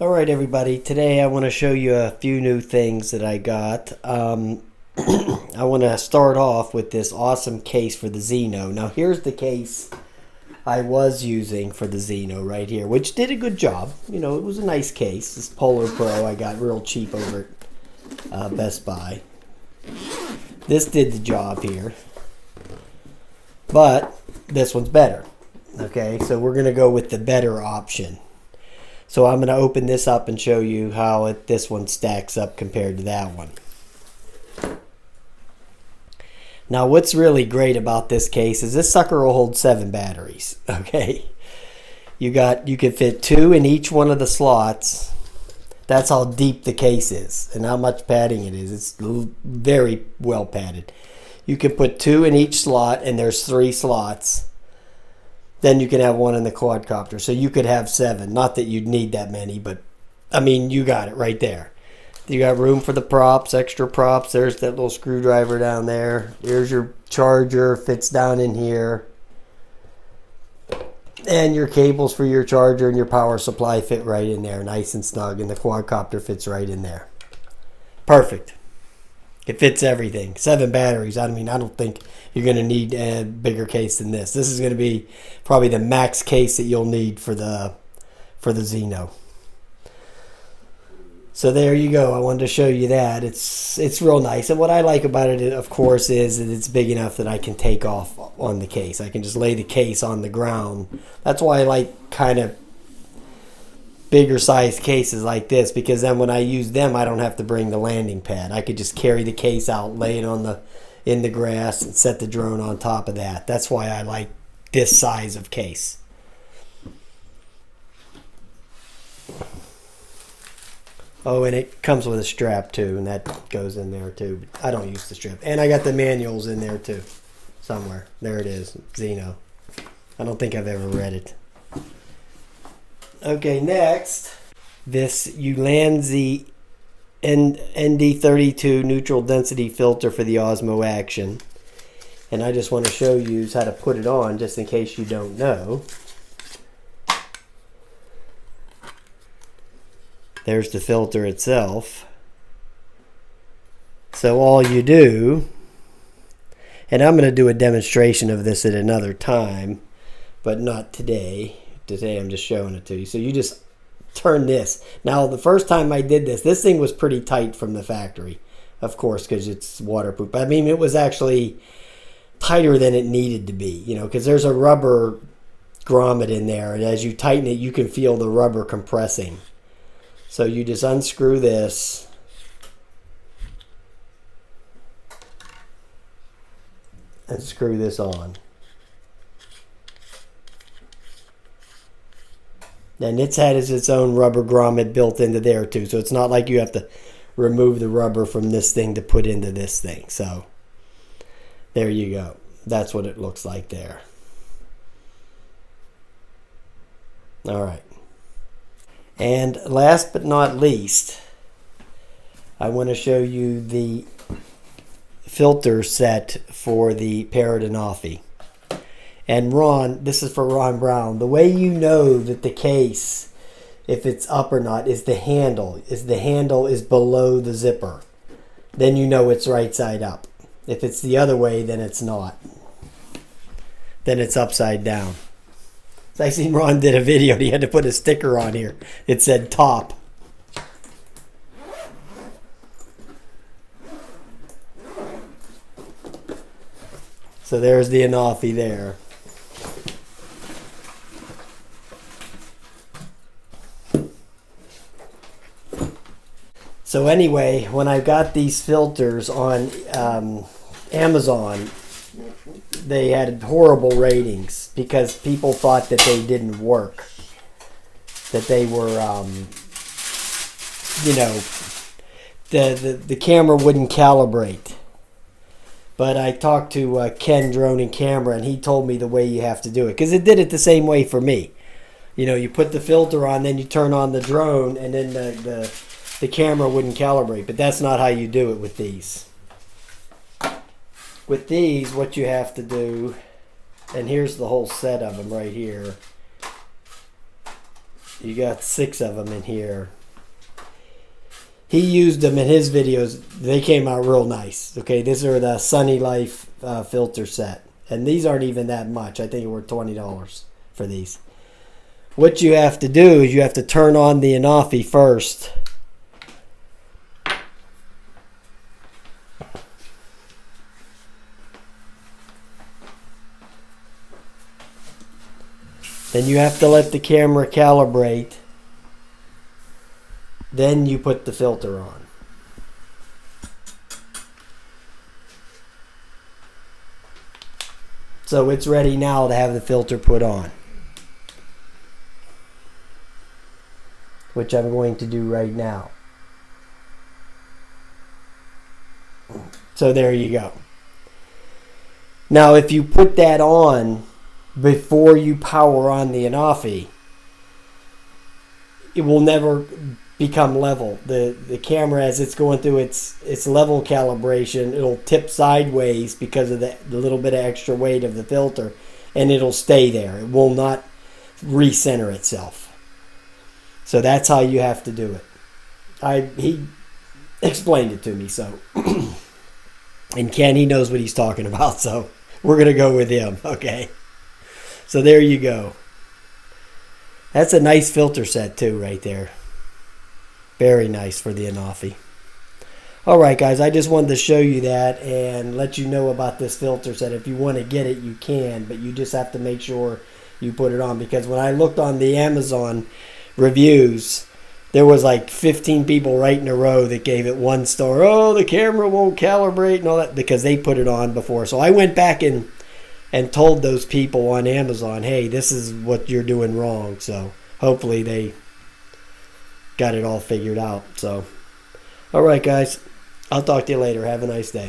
Alright everybody, today I want to show you a few new things that I got. I want to start off with this awesome case for the Zino. Now here's the case I was using for the Zino right here, which did a good job. You know, it was a nice case. This Polar Pro I got real cheap over at Best Buy. This did the job here, but this one's better. Okay, so we're going to go with the better option. So I'm going to open this up and show you how this one stacks up compared to that one. Now what's really great about this case is this sucker will hold 7 batteries. Okay, you can fit 2 in each one of the slots. That's how deep the case is and how much padding it is. It's very well padded. You can put 2 in each slot, and there's 3 slots. Then you can have 1 in the quadcopter. So you could have 7. Not that you'd need that many, but I mean, you got it right there. You got room for the props, extra props. There's that little screwdriver down there. Here's your charger, fits down in here. And your cables for your charger and your power supply fit right in there, nice and snug. And the quadcopter fits right in there. Perfect. It fits everything. 7 batteries. I mean, I don't think you're going to need a bigger case than this. This is going to be probably the max case that you'll need for the Zino. So there you go. I wanted to show you that. It's real nice. And what I like about it, of course, is that it's big enough that I can take off on the case. I can just lay the case on the ground. That's why I like kind of bigger size cases like this, because then when I use them, I don't have to bring the landing pad. I could just carry the case out, lay it in the grass, and set the drone on top of that. That's why I like this size of case. Oh, and it comes with a strap too, and that goes in there too. But I don't use the strap. And I got the manuals in there too, somewhere. There it is, Zino. I don't think I've ever read it. Okay, next, this Ulanzi ND32 neutral density filter for the Osmo Action. And I just want to show you how to put it on, just in case you don't know. There's the filter itself. So all you do, and I'm going to do a demonstration of this at another time, but not today. Today I'm just showing it to you. So you just turn this. Now the first time I did this thing was pretty tight from the factory, of course, because it's waterproof. But I mean, it was actually tighter than it needed to be, you know, because there's a rubber grommet in there, and as you tighten it, you can feel the rubber compressing. So you just unscrew this. And screw this on. And it's had its own rubber grommet built into there too. So it's not like you have to remove the rubber from this thing to put into this thing. So there you go. That's what it looks like there. All right. And last but not least, I want to show you the filter set for the Parrot Anafi. And Ron, this is for Ron Brown. The way you know that the case, if it's up or not, is the handle. The handle is below the zipper. Then you know it's right side up. If it's the other way, then it's not. Then it's upside down. So I seen Ron did a video. He had to put a sticker on here. It said top. So there's the Anafi there. So anyway, when I got these filters on Amazon, they had horrible ratings because people thought that they didn't work. That they were, you know, the camera wouldn't calibrate. But I talked to Ken Drone and Camera, and he told me the way you have to do it. Because it did it the same way for me. You know, you put the filter on, then you turn on the drone, and then the camera wouldn't calibrate. But that's not how you do it with these. With these, what you have to do, and here's the whole set of them right here. You got 6 of them in here. He used them in his videos. They came out real nice. Okay, these are the Sunny Life filter set. And these aren't even that much. I think it were $20 for these. What you have to do is you have to turn on the Anafi first. Then you have to let the camera calibrate. Then you put the filter on. So it's ready now to have the filter put on, which I'm going to do right now. So there you go. Now if you put that on before you power on the Anafi, it will never become level. The camera, as it's going through its level calibration, it'll tip sideways because of the little bit of extra weight of the filter, and it'll stay there. It will not recenter itself. So that's how you have to do it. He explained it to me, so and Ken, he knows what he's talking about, so we're gonna go with him. Okay, so there you go. That's a nice filter set too right there. Very nice for the Anafi. Alright guys, I just wanted to show you that and let you know about this filter set. If you want to get it, you can, but you just have to make sure you put it on, because when I looked on the Amazon reviews, there was like 15 people right in a row that gave it 1 star. Oh, the camera won't calibrate and all that, because they put it on before. So I went back and told those people on Amazon, hey, this is what you're doing wrong. So hopefully they got it all figured out. So, all right, guys, I'll talk to you later. Have a nice day.